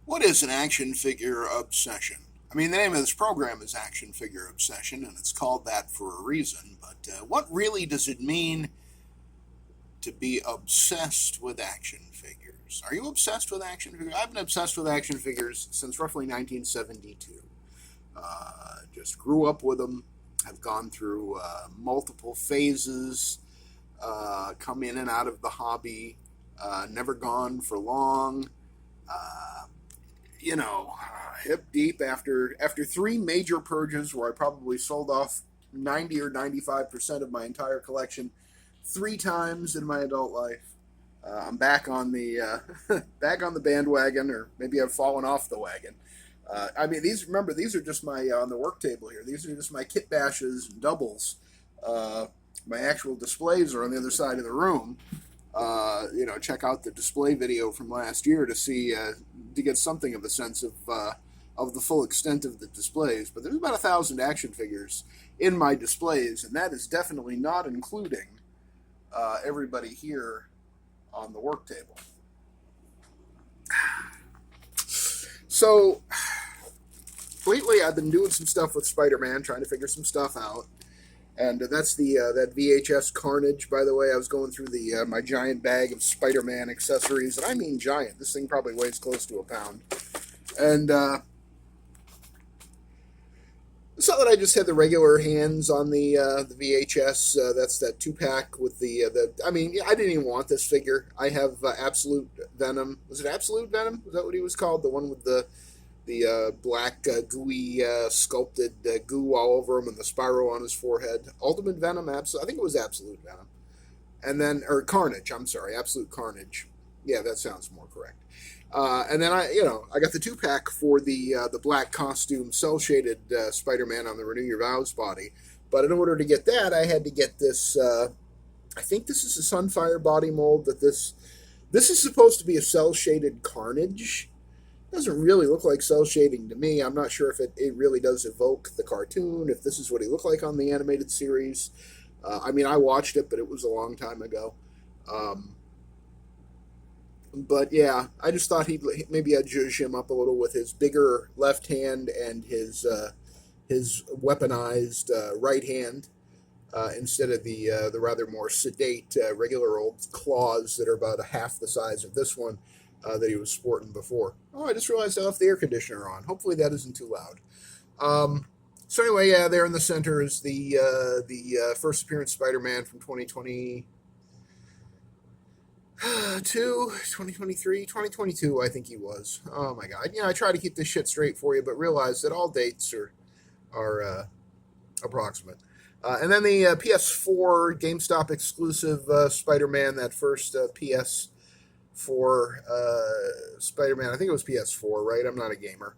What is an action figure obsession? I mean, the name of this program is Action Figure Obsession, and it's called that for a reason, but what really does it mean to be obsessed with action figures? Are you obsessed with action figures? I've been obsessed with action figures since roughly 1972. Just grew up with them, have gone through multiple phases, come in and out of the hobby, never gone for long. Uh, Hip deep after three major purges where I probably sold off 90 or 95% of my entire collection three times in my adult life. I'm back on the back on the bandwagon, or maybe I've fallen off the wagon. I mean, these are just my on the work table here. These are just my kit bashes and doubles. My actual displays are on the other side of the room. Check out the display video from last year to see to get something of a sense of the full extent of the displays. But there's about 1,000 action figures in my displays, and that is definitely not including everybody here on the work table. So lately, I've been doing some stuff with Spider-Man, trying to figure some stuff out. And that's the that VHS Carnage, by the way. I was going through the my giant bag of Spider-Man accessories, and I mean giant. This thing probably weighs close to a pound. And it's not that I just had the regular hands on the VHS. That's that 2-pack with the. I mean, I didn't even want this figure. I have Absolute Venom. Was it Absolute Venom? Was that what he was called? The one with the black gooey sculpted goo all over him and the spiral on his forehead. Ultimate Venom, I think it was Absolute Venom. And then, or Carnage, I'm sorry, Absolute Carnage. Yeah, that sounds more correct. And then I got the 2-pack for the black costume, cel-shaded Spider-Man on the Renew Your Vows body. But in order to get that, I had to get this, I think this is a Sunfire body mold, this is supposed to be a cel-shaded Carnage. Doesn't really look like cell shading to me. I'm not sure if it really does evoke the cartoon, if this is what he looked like on the animated series. I mean, I watched it, but it was a long time ago. But yeah, I just thought maybe I'd zhuzh him up a little with his bigger left hand and his weaponized right hand. Instead of the rather more sedate regular old claws that are about a half the size of this one that he was sporting before. Oh, I just realized I left the air conditioner on. Hopefully that isn't too loud. So anyway, yeah, there in the center is the first appearance Spider-Man from 2022, 2023, 2022, I think he was. Oh my God. I try to keep this shit straight for you, but realize that all dates are approximate. And then the PS4 GameStop exclusive Spider-Man, that first PS4 Spider-Man. I think it was PS4, right? I'm not a gamer.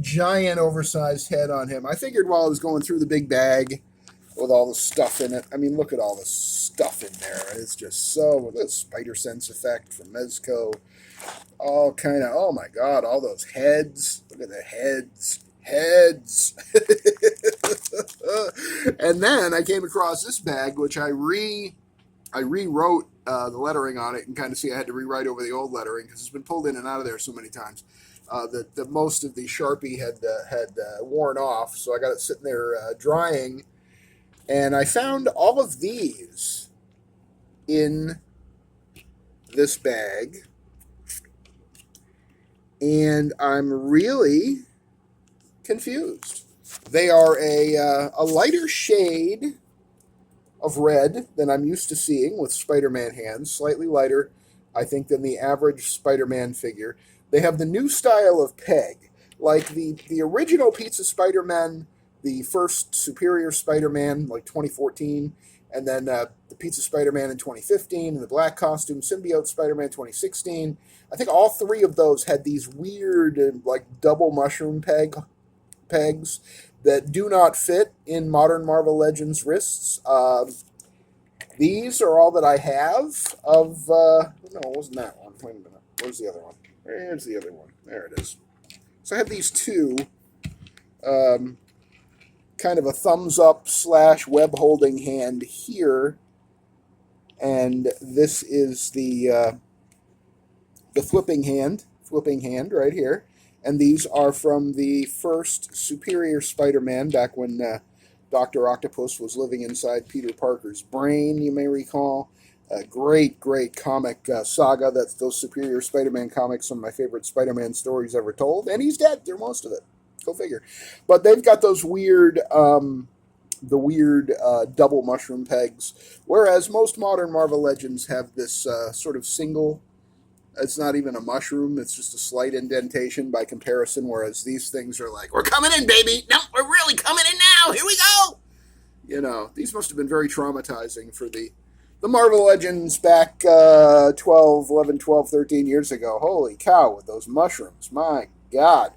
Giant oversized head on him. I figured while I was going through the big bag with all the stuff in it, I mean, look at all the stuff in there. It's just so, the Spider Sense effect from Mezco. All kind of, oh my God, all those heads. Look at the heads. Heads. And then I came across this bag, which I rewrote the lettering on it, and kind of see I had to rewrite over the old lettering because it's been pulled in and out of there so many times that most of the Sharpie had worn off. So I got it sitting there drying, and I found all of these in this bag, and I'm really confused. They are a lighter shade of red than I'm used to seeing with Spider-Man hands, slightly lighter, I think, than the average Spider-Man figure. They have the new style of peg, like the original Pizza Spider-Man, the first Superior Spider-Man, like 2014, and then the Pizza Spider-Man in 2015, and the Black Costume Symbiote Spider-Man 2016. I think all three of those had these weird, like double mushroom pegs that do not fit in modern Marvel Legends wrists. These are all that I have of, no, it wasn't that one. Wait a minute. Where's the other one? There's the other one. There it is. So I have these two, kind of a thumbs up / web holding hand here, and this is the flipping hand flipping hand right here. And these are from the first Superior Spider-Man back when Dr. Octopus was living inside Peter Parker's brain, you may recall. A great, great comic saga. That's those Superior Spider-Man comics, some of my favorite Spider-Man stories ever told. And he's dead through most of it. Go figure. But they've got those weird, double mushroom pegs, whereas most modern Marvel Legends have this sort of single. It's not even a mushroom. It's just a slight indentation by comparison, whereas these things are like, we're coming in, baby. No, we're really coming in now. Here we go. You know, these must have been very traumatizing for the Marvel Legends back 13 years ago. Holy cow, with those mushrooms. My God.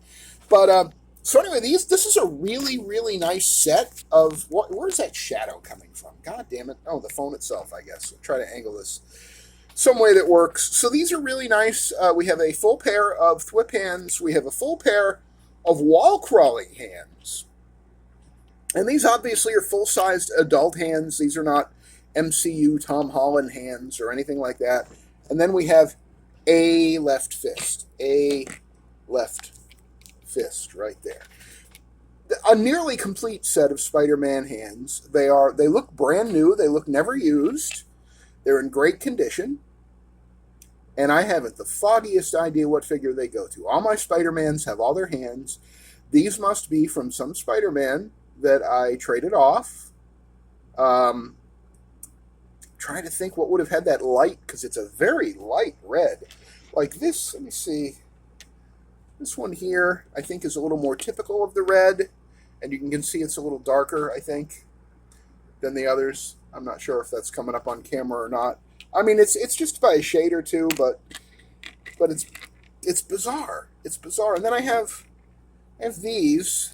But, so anyway, this is a really, really nice set of, where's that shadow coming from? God damn it. Oh, the phone itself, I guess. I'll try to angle this some way that works. So these are really nice. We have a full pair of thwip hands. We have a full pair of wall-crawling hands. And these obviously are full-sized adult hands. These are not MCU Tom Holland hands or anything like that. And then we have a left fist. A left fist right there. A nearly complete set of Spider-Man hands. They look brand new. They look never used. They're in great condition. And I haven't the foggiest idea what figure they go to. All my Spider-Mans have all their hands. These must be from some Spider-Man that I traded off. Trying to think what would have had that light, because it's a very light red. Like this, let me see. This one here, I think, is a little more typical of the red. And you can see it's a little darker, I think, than the others. I'm not sure if that's coming up on camera or not. I mean, it's just by a shade or two, but it's bizarre. It's bizarre. And then I have these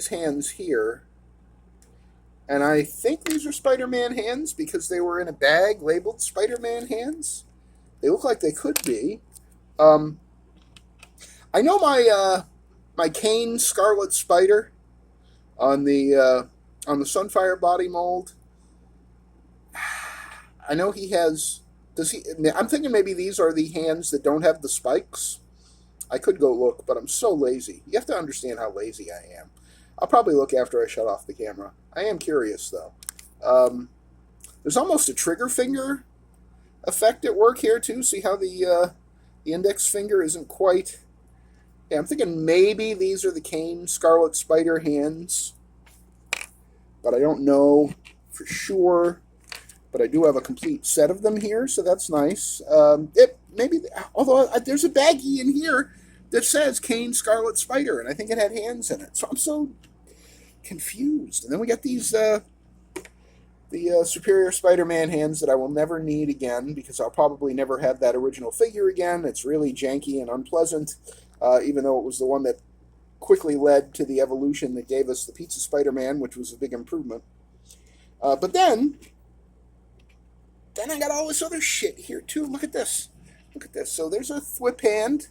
hands here, and I think these are Spider-Man hands because they were in a bag labeled Spider-Man hands. They look like they could be. I know my Kane Scarlet Spider on the Sunfire body mold. I know he has. I'm thinking maybe these are the hands that don't have the spikes. I could go look, but I'm so lazy. You have to understand how lazy I am. I'll probably look after I shut off the camera. I am curious, though. There's almost a trigger finger effect at work here, too. See how the index finger isn't quite. Yeah, I'm thinking maybe these are the Kane Scarlet Spider hands, but I don't know for sure. But I do have a complete set of them here, so that's nice. Although there's a baggie in here that says Kane Scarlet Spider, and I think it had hands in it. So I'm so confused. And then we got these the Superior Spider-Man hands that I will never need again because I'll probably never have that original figure again. It's really janky and unpleasant, even though it was the one that quickly led to the evolution that gave us the Pizza Spider-Man, which was a big improvement. But then I got all this other shit here, too. Look at this. Look at this. So there's a thwip hand,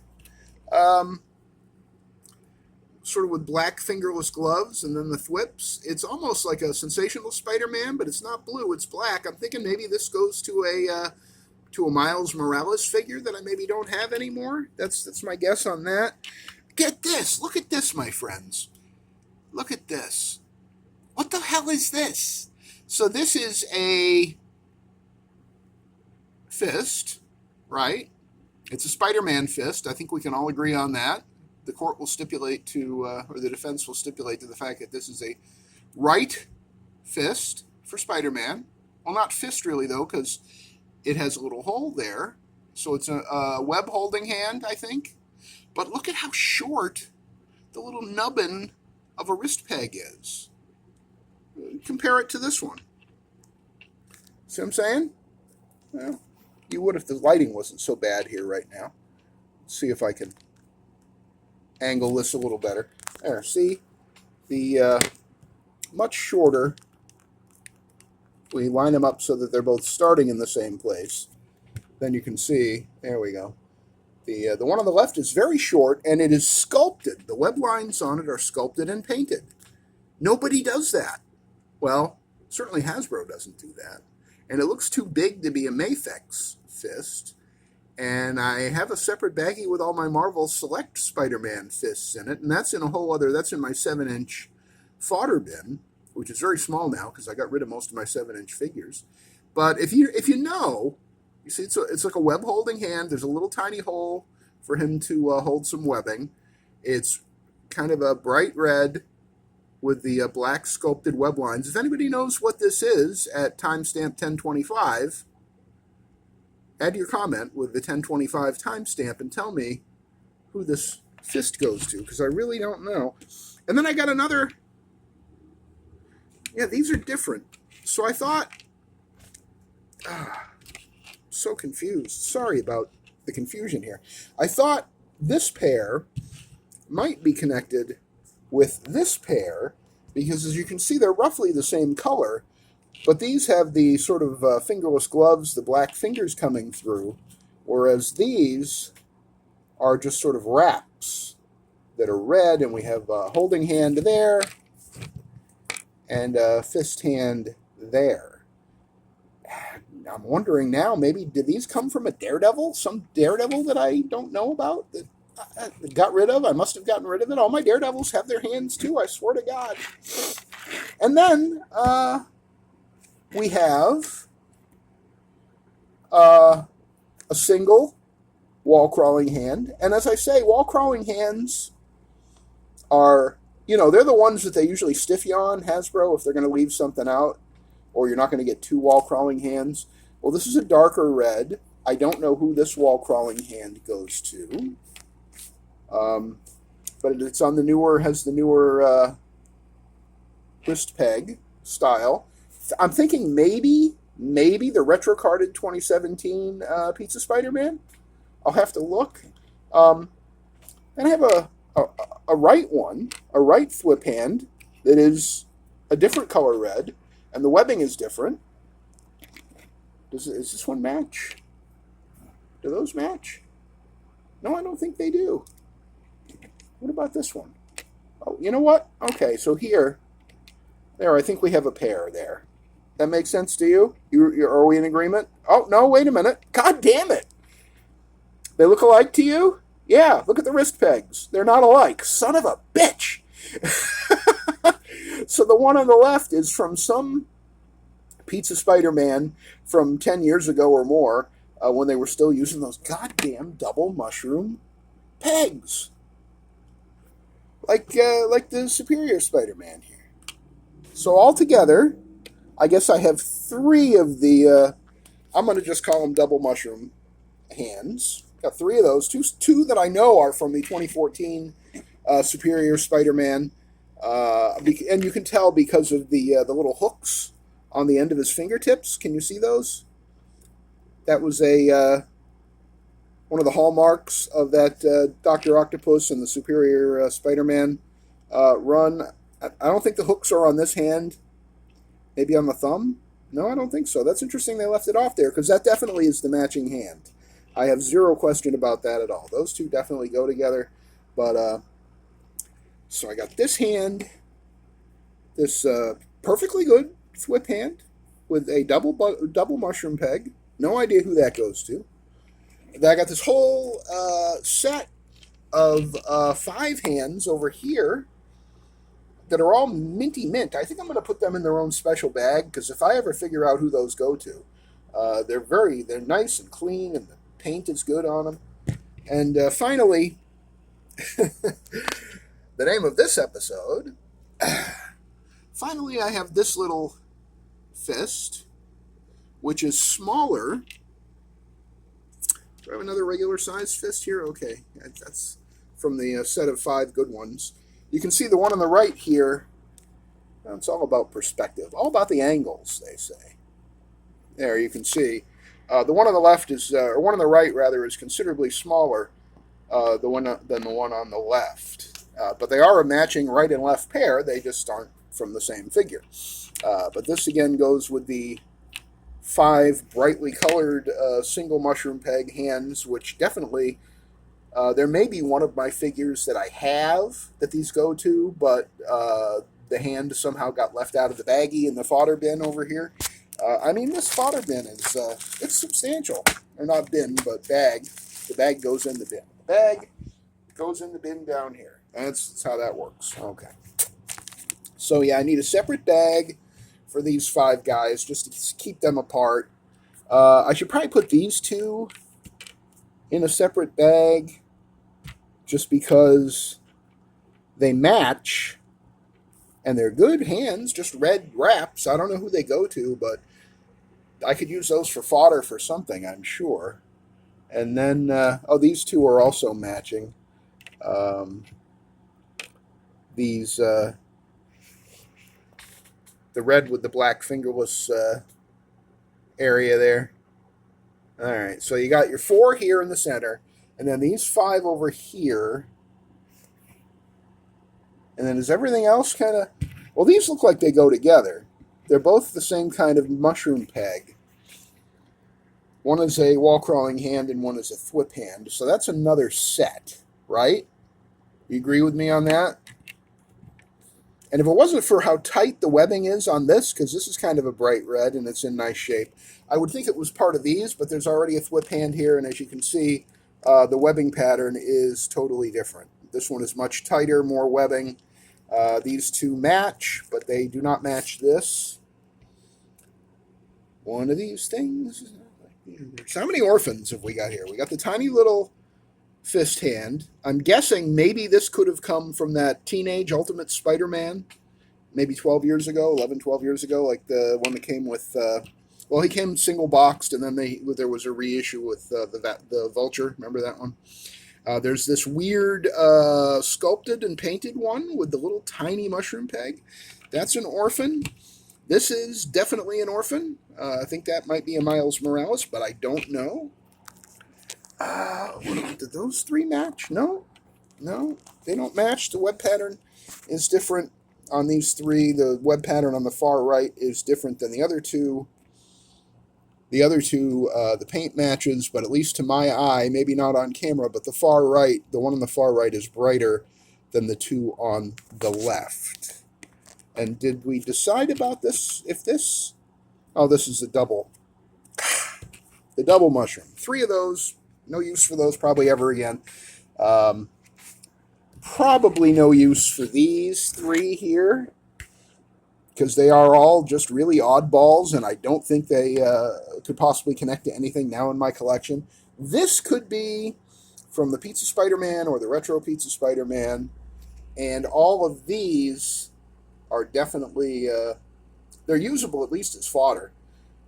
sort of with black fingerless gloves, and then the thwips. It's almost like a Sensational Spider-Man, but it's not blue. It's black. I'm thinking maybe this goes to a Miles Morales figure that I maybe don't have anymore. That's my guess on that. Get this. Look at this, my friends. Look at this. What the hell is this? So this is a fist, right? It's a Spider-Man fist. I think we can all agree on that. The court will stipulate to, or the defense will stipulate to the fact that this is a right fist for Spider-Man. Well, not fist really, though, because it has a little hole there. So it's a web holding hand, I think. But look at how short the little nubbin of a wrist peg is. Compare it to this one. See what I'm saying? Well, you would if the lighting wasn't so bad here right now. Let's see if I can angle this a little better. There, see? The much shorter. We line them up so that they're both starting in the same place. Then you can see, there we go. The one on the left is very short, and it is sculpted. The web lines on it are sculpted and painted. Nobody does that. Well, certainly Hasbro doesn't do that. And it looks too big to be a Mafex fist. And I have a separate baggie with all my Marvel Select Spider-Man fists in it, and that's in a whole other, that's in my 7-inch fodder bin, which is very small now because I got rid of most of my 7-inch figures. But if you know, you see it's like a web holding hand. There's a little tiny hole for him to hold some webbing. It's kind of a bright red with the black sculpted web lines. If anybody knows what this is at timestamp 1025, add your comment with the 1025 timestamp and tell me who this fist goes to, because I really don't know. And then I got another. Yeah, these are different. So I thought, so confused. Sorry about the confusion here. I thought this pair might be connected with this pair, because as you can see, they're roughly the same color, but these have the sort of fingerless gloves, the black fingers coming through, whereas these are just sort of wraps that are red, and we have a holding hand there and a fist hand there. I'm wondering now, maybe did these come from a Daredevil? Some Daredevil that I don't know about that I got rid of? I must have gotten rid of it. All my Daredevils have their hands too, I swear to God. And then we have a single wall-crawling hand. And as I say, wall-crawling hands are, they're the ones that they usually stiff you on, Hasbro, if they're going to leave something out, or you're not going to get 2 wall-crawling hands. Well, this is a darker red. I don't know who this wall-crawling hand goes to. But it's on the newer, has the newer wrist peg style. I'm thinking maybe the retro-carded 2017 Pizza Spider-Man. I'll have to look. And I have a right one, a right thwip hand that is a different color red, and the webbing is different. Does this one match? Do those match? No, I don't think they do. What about this one? Oh, you know what? Okay, so there, I think we have a pair there. That makes sense to you? Are we in agreement? Oh, no, wait a minute. God damn it. They look alike to you? Yeah, look at the wrist pegs. They're not alike. Son of a bitch. So the one on the left is from some Pizza Spider-Man from 10 years ago or more, when they were still using those goddamn double mushroom pegs. Like the Superior Spider-Man here. So altogether, I guess I have 3 of the, I'm going to just call them double mushroom hands. Got 3 of those. Two that I know are from the 2014 Superior Spider-Man. And you can tell because of the little hooks on the end of his fingertips. Can you see those? That was one of the hallmarks of that Dr. Octopus and the Superior Spider-Man run. I don't think the hooks are on this hand. Maybe on the thumb? No, I don't think so. That's interesting they left it off there, because that definitely is the matching hand. I have zero question about that at all. Those two definitely go together. But, so I got this hand, this perfectly good thwip hand with a double mushroom peg. No idea who that goes to. Then I got this whole set of 5 hands over here that are all minty mint. I think I'm going to put them in their own special bag, because if I ever figure out who those go to, they're nice and clean, and the paint is good on them. And finally, the name of this episode, finally I have this little fist, which is smaller. Do I have another regular size fist here? Okay, that's from the set of 5 good ones. You can see the one on the right here. It's all about perspective, all about the angles, they say. There, you can see. The one on the left is, or one on the right rather, is considerably smaller than the one on the left. But they are a matching right and left pair. They just aren't from the same figure. But this again goes with the 5 brightly colored single mushroom peg hands, which definitely, there may be one of my figures that I have that these go to, but the hand somehow got left out of the baggie in the fodder bin over here. I mean, this fodder bin is, it's substantial. or not bin, but bag. The bag goes in the bin. The bag goes in the bin down here. That's how that works. Okay. So yeah, I need a separate bag for these 5 guys just to keep them apart. I should probably put these 2 in a separate bag just because they match and they're good hands, just red wraps. I don't know who they go to, but I could use those for fodder for something, I'm sure. And then, these 2 are also matching. The red with the black fingerless area there. All right, so you got your 4 here in the center, and then these 5 over here. And then is everything else kind of... Well, these look like they go together. They're both the same kind of mushroom peg. One is a wall-crawling hand and one is a thwip hand. So that's another set, right? You agree with me on that? And if it wasn't for how tight the webbing is on this, because this is kind of a bright red and it's in nice shape, I would think it was part of these, but there's already a thwip hand here, and as you can see, the webbing pattern is totally different. This one is much tighter, more webbing. These 2 match, but they do not match this. One of these things. So how many orphans have we got here? We got the tiny little fist hand. I'm guessing maybe this could have come from that Teenage Ultimate Spider-Man, maybe 12 years ago, 11, 12 years ago, like the one that came with, well, he came single boxed, and then there was a reissue with the Vulture. Remember that one? There's this weird sculpted and painted one with the little tiny mushroom peg. That's an orphan. This is definitely an orphan. I think that might be a Miles Morales, but I don't know. Did those 3 match? No, they don't match. The web pattern is different on these 3. The web pattern on the far right is different than the other 2. The paint matches, but at least to my eye, maybe not on camera, but the one on the far right is brighter than the 2 on the left. And did we decide about this? Oh, this is a double. The double mushroom. 3 of those. No use for those probably ever again. Probably no use for these 3 here, because they are all just really oddballs, and I don't think they could possibly connect to anything now in my collection. This could be from the Pizza Spider-Man or the Retro Pizza Spider-Man, and all of these are definitely, they're usable at least as fodder.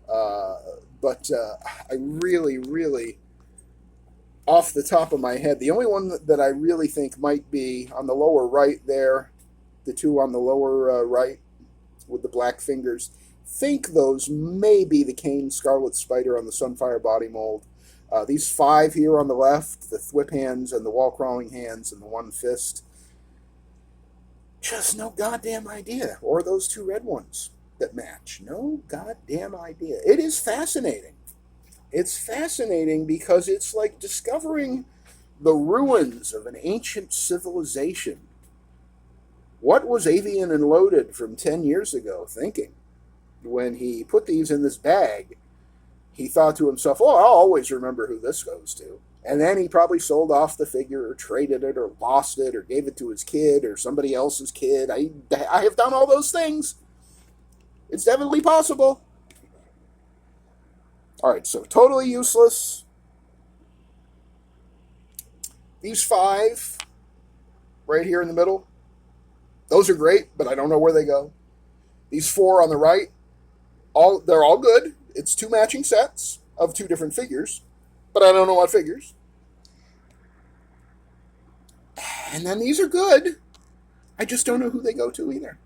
But I really, off the top of my head, the only one that I really think might be on the lower right there, the 2 on the lower right with the black fingers, think those may be the Kane Scarlet Spider on the Sunfire body mold. These 5 here on the left, the thwip hands and the wall-crawling hands and the one fist, just no goddamn idea. Or those 2 red ones that match. No goddamn idea. It is fascinating. It's fascinating because it's like discovering the ruins of an ancient civilization. What was Avian and Loaded from 10 years ago thinking? When he put these in this bag, he thought to himself, oh, I'll always remember who this goes to. And then he probably sold off the figure or traded it or lost it or gave it to his kid or somebody else's kid. I have done all those things. It's definitely possible. All right, so totally useless. These 5 right here in the middle, those are great, but I don't know where they go. These 4 on the right, they're all good. It's 2 matching sets of 2 different figures, but I don't know what figures. And then these are good. I just don't know who they go to either.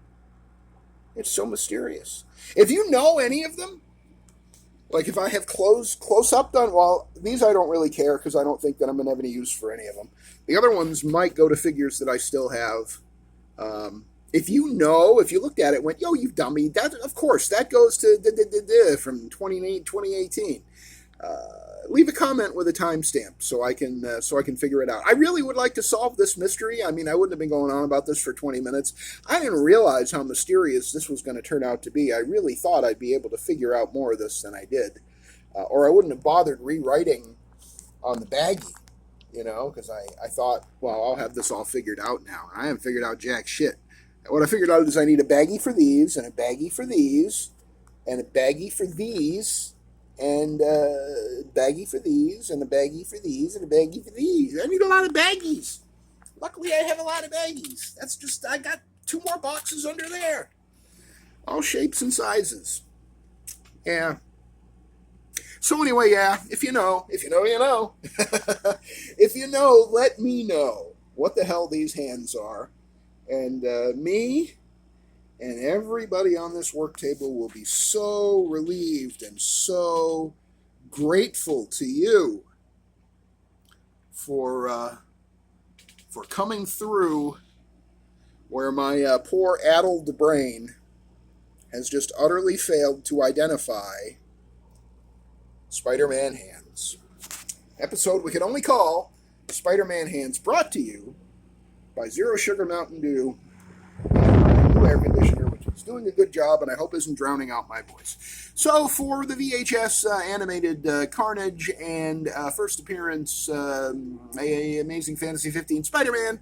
It's so mysterious. If you know any of them, like if I have close up done, well, these I don't really care because I don't think that I'm going to have any use for any of them. The other ones might go to figures that I still have. If you looked at it and went, yo, you dummy, that, of course, that goes to from 2018. Leave a comment with a timestamp so I can figure it out. I really would like to solve this mystery. I mean, I wouldn't have been going on about this for 20 minutes. I didn't realize how mysterious this was going to turn out to be. I really thought I'd be able to figure out more of this than I did. or I wouldn't have bothered rewriting on the baggie, because I thought, well, I'll have this all figured out now. And I haven't figured out jack shit. What I figured out is I need a baggie for these, and a baggie for these, and a baggie for these, and a baggie for these, and a baggie for these, and a baggie for these. I need a lot of baggies. Luckily, I have a lot of baggies. I got 2 more boxes under there. All shapes and sizes. Yeah. So anyway, yeah, if you know, you know. If you know, let me know what the hell these hands are. And me and everybody on this work table will be so relieved and so grateful to you for coming through where my poor addled brain has just utterly failed to identify Spider-Man hands. Episode we can only call Spider-Man Hands, brought to you by Zero Sugar Mountain Dew new air conditioner, which is doing a good job and I hope isn't drowning out my voice. So for the VHS animated Carnage and first appearance Amazing Fantasy 15 Spider-Man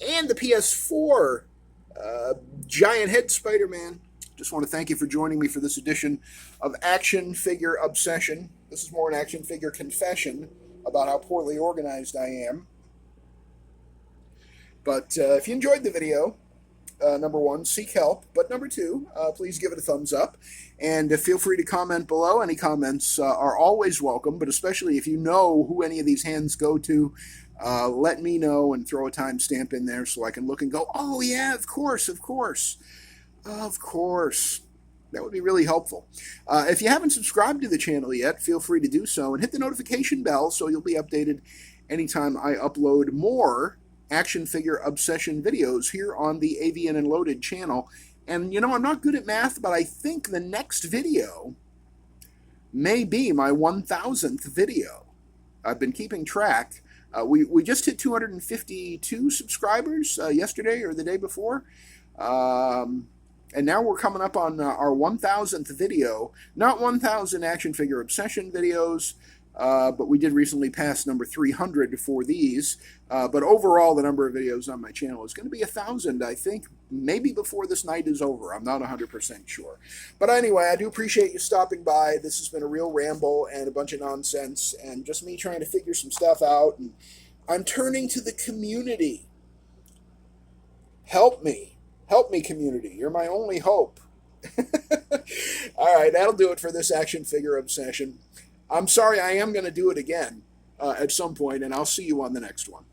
and the PS4 Giant Head Spider-Man, just want to thank you for joining me for this edition of Action Figure Obsession. This is more an action figure confession about how poorly organized I am. But if you enjoyed the video, number 1, seek help. But number 2, please give it a thumbs up. And feel free to comment below. Any comments are always welcome, but especially if you know who any of these hands go to, let me know and throw a timestamp in there so I can look and go, oh yeah, of course, of course. Of course. That would be really helpful. If you haven't subscribed to the channel yet, feel free to do so and hit the notification bell so you'll be updated anytime I upload more action figure obsession videos here on the Avian and Loaded channel. And I'm not good at math, but I think the next video may be my 1000th video. I've been keeping track. We just hit 252 subscribers yesterday or the day before. And now we're coming up on our 1000th video. Not 1000 action figure obsession videos, but we did recently pass number 300 for these. But overall, the number of videos on my channel is going to be 1,000, I think, maybe before this night is over. I'm not 100% sure. But anyway, I do appreciate you stopping by. This has been a real ramble and a bunch of nonsense and just me trying to figure some stuff out. And I'm turning to the community. Help me. Help me, community. You're my only hope. All right, that'll do it for this action figure obsession. I'm sorry, I am going to do it again at some point, and I'll see you on the next one.